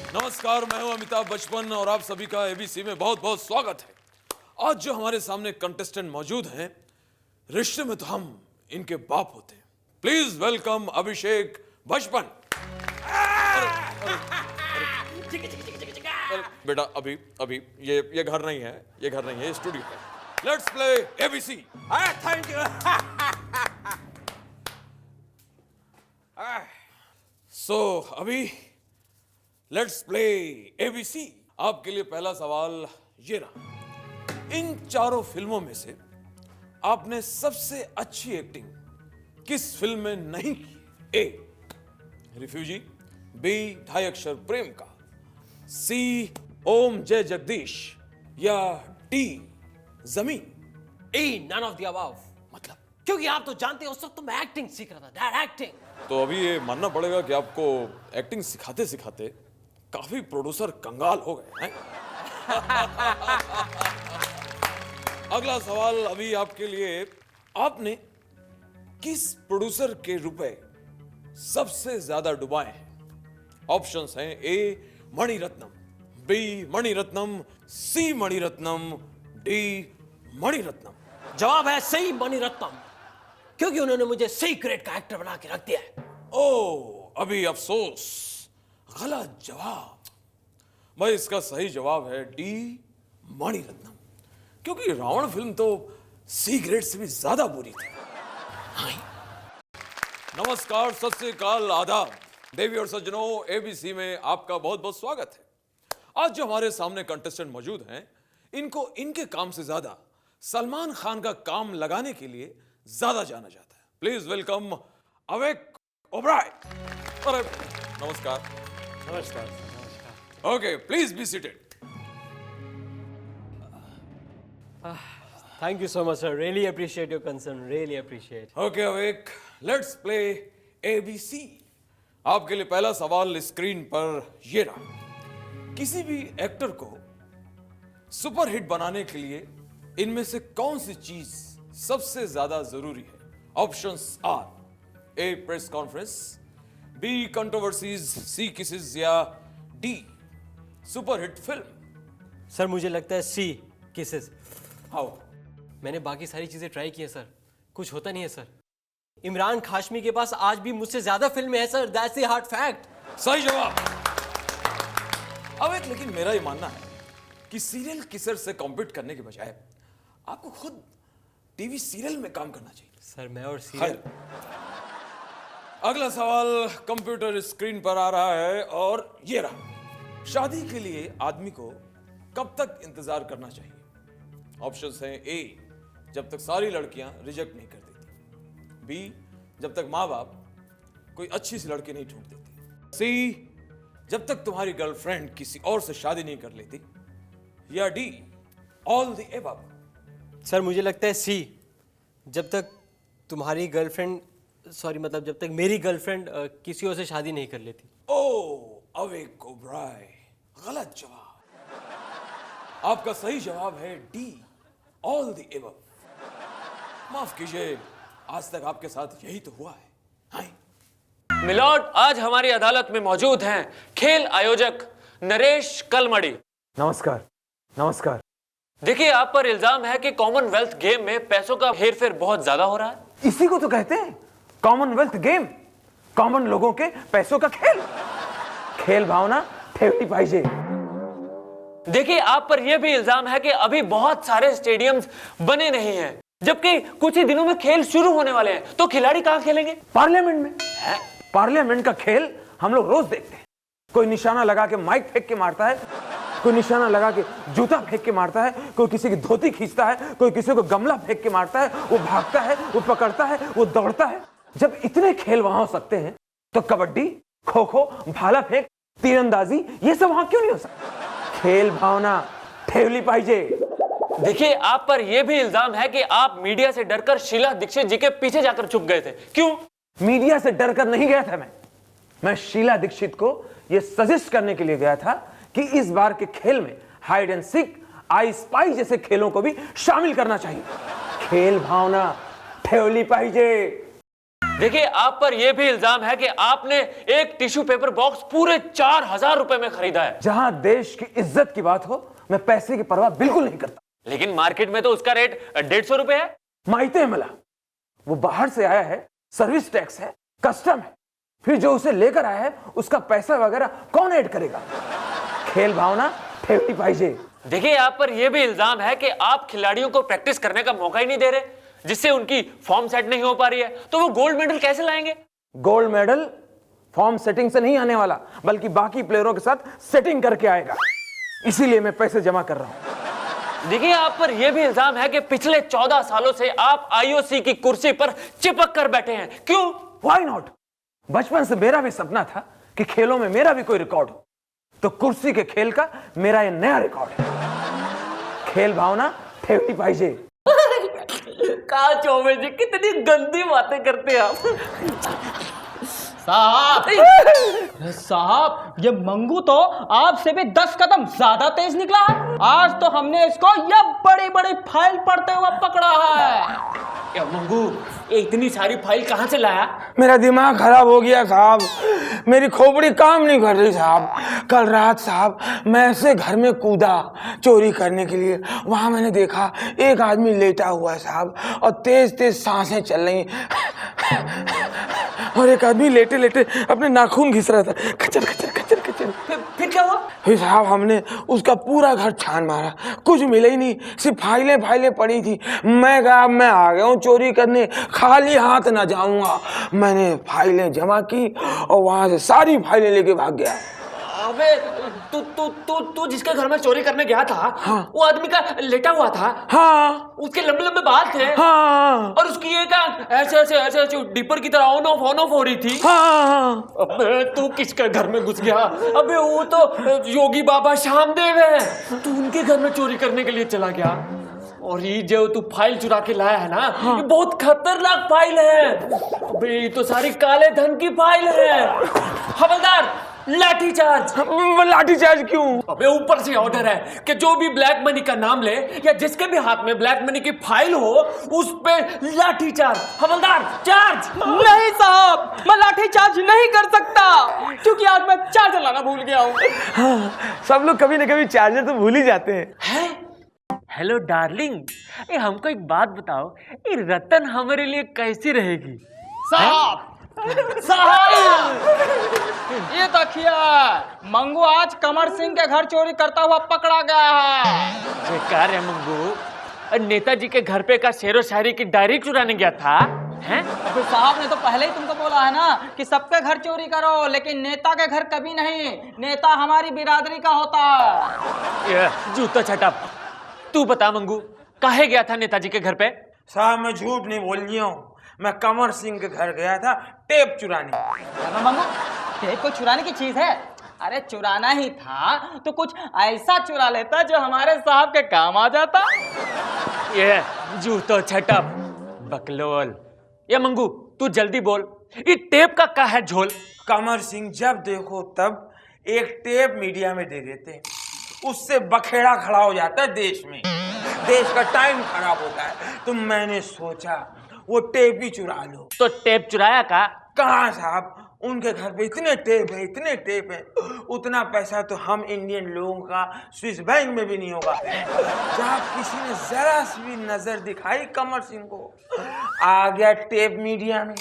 नमस्कार, मैं हूं अमिताभ बचपन और आप सभी का एबीसी में बहुत बहुत स्वागत है। आज जो हमारे सामने कंटेस्टेंट मौजूद हैं, रिश्ते में तो हम इनके बाप होते हैं। प्लीज वेलकम अभिषेक बचपन। बेटा अभी अभी ये घर नहीं है, ये घर नहीं है, ये स्टूडियो है। Let's play ABC. Thank you. So अभी लेट्स प्ले एबीसी। आपके लिए पहला सवाल ये रहा, इन चारों फिल्मों में से आपने सबसे अच्छी एक्टिंग किस फिल्म में नहीं की? ए रिफ्यूजी, बी ढाई अक्षर प्रेम का, सी ओम जय जगदीश या डी जमीन? ए नन ऑफ द अबव। मतलब क्योंकि आप तो जानते हो उस वक्त तो मैं एक्टिंग सीख रहा था, डायरेक्टिंग। तो अभी ये मानना पड़ेगा कि आपको एक्टिंग सिखाते सिखाते काफी प्रोड्यूसर कंगाल हो गए हैं। अगला सवाल अभी आपके लिए, आपने किस प्रोड्यूसर के रुपए सबसे ज्यादा डुबाए हैं? ऑप्शंस हैं ए मणिरत्नम, बी मणिरत्नम, सी मणिरत्नम, डी मणिरत्नम। जवाब है सही मणिरत्नम, क्योंकि उन्होंने मुझे सही ग्रेड का एक्टर बना के रख दिया है। ओ अभी अफसोस, गलत जवाब। भाई इसका सही जवाब है डी मणिरत्नम, क्योंकि रावण फिल्म तो सी ग्रेड से भी ज्यादा बुरी थी। नमस्कार, सत श्री अकाल, आदाब, देवी और सज्जनों, एबीसी में आपका बहुत बहुत स्वागत है। आज जो हमारे सामने कंटेस्टेंट मौजूद हैं, इनको इनके काम से ज्यादा सलमान खान का काम लगाने के लिए ज्यादा जाना जाता है। Please welcome awake Oberoi. अरे नमस्कार। नमस्कार। Okay, please be seated. Thank you so much sir, really appreciate your concern, really appreciate. Okay awake, let's play ABC. आपके लिए पहला सवाल स्क्रीन पर ये रहा, किसी भी एक्टर को सुपर हिट बनाने के लिए इनमें से कौन सी चीज सबसे ज्यादा जरूरी है? Options are A press conference, B controversies, C kisses या D super hit film. Sir मुझे लगता है सी किसेस। हाउ? मैंने बाकी सारी चीजें ट्राई की है सर, कुछ होता नहीं है सर। इमरान खाशमी के पास आज भी मुझसे ज्यादा फिल्में हैं sir, that's the hard fact. सही जवाब। अब एक लेकिन मेरा ये मानना है कि सीरियल किसर से कॉम्पीट करने के बजाय आपको खुद टीवी सीरियल में काम करना चाहिए। सर मैं और सीरियल। अगला सवाल कंप्यूटर स्क्रीन पर आ रहा है और ये रहा, शादी के लिए आदमी को कब तक इंतजार करना चाहिए? ऑप्शंस हैं ए जब तक सारी लड़कियां रिजेक्ट नहीं कर देती, बी जब तक माँ बाप कोई अच्छी सी लड़की नहीं ढूंढ देती, सी जब तक तुम्हारी गर्लफ्रेंड किसी और से शादी नहीं कर लेती, या D all the above. Sir मुझे लगता है सी, जब तक तुम्हारी गर्लफ्रेंड, सॉरी मतलब जब तक मेरी गर्लफ्रेंड किसी और से शादी नहीं कर लेती। ओ अवेक ओबराय, गलत जवाब। आपका सही जवाब है डी ऑल द एबव। माफ कीजिए, आज तक आपके साथ यही तो हुआ है। हाय मिलॉर्ड, आज हमारी अदालत में मौजूद हैं खेल आयोजक नरेश कलमड़ी। नमस्कार। नमस्कार। देखिए, आप पर इल्जाम है कि कॉमनवेल्थ गेम में पैसों का हेरफेर बहुत ज्यादा हो रहा है। इसी को तो कहते हैं कॉमनवेल्थ गेम, कॉमन लोगों के पैसों का खेल। खेल भावना ठेवली पाहिजे। देखिए, आप पर यह भी इल्जाम है कि अभी बहुत सारे स्टेडियम्स बने नहीं हैं, जबकि कुछ ही दिनों में खेल शुरू होने वाले हैं, तो खिलाड़ी कहां खेलेंगे? पार्लियामेंट में। पार्लियामेंट का खेल हम लोग रोज देखते हैं। कोई निशाना लगा के माइक फेंक के मारता है, कोई निशाना लगा के जूता फेंक के मारता है, कोई किसी की धोती खींचता है, कोई किसी को गमला फेंक के मारता है, वो भागता है, वो पकड़ता है, वो दौड़ता है। जब इतने खेल वहां हो सकते हैं तो कबड्डी, खो खो, भाला फेंक, तीरंदाजी, ये सब वहां क्यों नहीं हो सकता? खेल भावना ठेवली पाहिजे। देखिए, आप पर यह भी इल्जाम है कि आप मीडिया से डरकर शीला दीक्षित जी के पीछे जाकर छुप गए थे। क्यों? मीडिया से डरकर नहीं गया था मैं शीला दीक्षित को यह सजेस्ट करने के लिए गया था कि इस बार के खेल में hide and seek, I spy जैसे खेलों को भी शामिल करना चाहिए। खेल भावना ठेवली पाहिजे। देखिए, आप पर यह भी इल्जाम है कि आपने एक टिश्यू पेपर बॉक्स पूरे 4000 रुपए में खरीदा है। जहां देश की इज्जत की बात हो, मैं पैसे की परवाह बिल्कुल नहीं करता। लेकिन मार्केट में तो उसका रेट 150 रुपए है। माइते मला, वो बाहर से आया है, सर्विस टैक्स है, कस्टम है, फिर जो उसे लेकर आया है उसका पैसा वगैरह कौन ऐड करेगा? खेल भावना ठेवली पाहिजे। देखिए, आप पर यह भी इल्जाम है कि आप खिलाड़ियों को प्रैक्टिस करने का मौका ही नहीं दे रहे, जिससे उनकी फॉर्म सेट नहीं हो पा रही है। तो वो गोल्ड मेडल कैसे लाएंगे? गोल्ड मेडल फॉर्म सेटिंग से नहीं आने वाला, बल्कि बाकी प्लेयरों के साथ सेटिंग करके आएगा। इसीलिए मैं पैसे जमा कर रहा हूं। देखिए, आप पर यह भी इल्जाम है कि पिछले 14 सालों से आप आईओसी की कुर्सी पर चिपक कर बैठे हैं। क्यों? Why not? बचपन से मेरा भी सपना था कि खेलों में मेरा भी कोई रिकॉर्ड हो, तो कुर्सी के खेल का मेरा ये नया रिकॉर्ड है। खेल भावना ठेवली पाहिजे। कहा चौबे जी, कितनी गंदी बातें करते हैं आप। साहब, ये मंगू तो आपसे भी 10 कदम ज्यादा तेज निकला है। आज तो हमने इसको ये बड़ी बड़ी फाइल पढ़ते हुए पकड़ा है। क्या मंगू, ये इतनी सारी फाइल कहां से लाया? मेरा दिमाग खराब हो गया साहब, मेरी खोपड़ी काम नहीं कर रही साहब। कल रात साहब मैं ऐसे घर में कूदा चोरी करने के लिए, वहां मैंने देखा एक आदमी लेटा हुआ है साहब, और तेज तेज सांसें चल रही और एक आदमी लेटे लेटे अपने नाखून घिस रहा था, खचर खचर खचर खचर। फिर क्या हुआ? फिर साहब हमने उसका पूरा घर छान मारा, कुछ मिला ही नहीं, सिर्फ फाइलें फाइलें पड़ी थी। मैं कहा मैं आ गया हूँ चोरी करने, खाली हाथ ना जाऊंगा। मैंने फाइलें जमा की और वहां से सारी फाइलें लेके भाग गया। अबे, तू जिसके घर में चोरी करने गया था, हाँ। वो आदमी का लेटा हुआ था। हाँ। उसके लंबे लंबे बाल थे। हाँ। और उसकी एक ऐसे ऐसे ऐसे ऐसे डिपर की तरह ऑन ऑफ हो रही थी। हाँ। अबे, तू किसके घर में घुस गया? अबे, वो तो योगी बाबा श्यामदेव है, तू उनके घर में चोरी करने के लिए चला गया। और ये जो तू फाइल चुरा के लाया है ना, हाँ। ये बहुत खतरनाक फाइल है। अबे, ये तो सारी काले धन की फाइल है। हवलदार, लाठी चार्ज। लाठी चार्ज क्यों? अबे, ऊपर से ऑर्डर है कि जो भी ब्लैक मनी का नाम ले या जिसके भी हाथ में ब्लैक मनी की फाइल हो, उस पे लाठी चार्ज। हवलदार, चार्ज। नहीं साहब, मैं लाठी चार्ज नहीं कर सकता, क्योंकि आज मैं चार्जर लाना भूल गया हूँ। हाँ, सब लोग कभी न कभी चार्जर तो भूल ही जाते हैं। हेलो डार्लिंग, ये हमको एक बात बताओ, ये रतन हमारे लिए कैसी रहेगी? साहब, ये देखिए, मंगू आज कमर सिंह के घर चोरी करता हुआ पकड़ा गया है। बेकार है मंगू, नेताजी के घर पे का शेरो शायरी की डायरी चुराने गया था। हैं? अबे साहब ने तो पहले ही तुमको बोला है ना कि सबके घर चोरी करो, लेकिन नेता के घर कभी नहीं। नेता हमारी बिरादरी का होता है। ये जूता छटा, तू बता मंगू, काहे गया था नेताजी के घर पे? साहब मैं झूठ नहीं बोल रही हूँ, मैं कमर सिंह के घर गया था टेप चुराने। मंगू, टेप को चुराने की चीज है? अरे चुराना ही था तो कुछ ऐसा चुरा लेता जो हमारे साहब के काम आ जाता। ये जूतो छटा बकलोल। ये मंगू, तू जल्दी बोल, ये टेप का क्या है झोल? कमर सिंह जब देखो तब एक टेप मीडिया में दे देते, उससे बखेड़ा खड़ा हो जाता है देश में, देश का टाइम खराब होता है। तो मैंने सोचा वो टेप ही चुरा लो। तो टेप चुराया का? कहाँ साहब, उनके घर पे इतने टेप है, इतने टेप है, उतना पैसा तो हम इंडियन लोगों का स्विस बैंक में भी नहीं होगा। जब किसी ने जरा सी भी नजर दिखाई कमर सिंह को, आ गया टेप मीडिया में।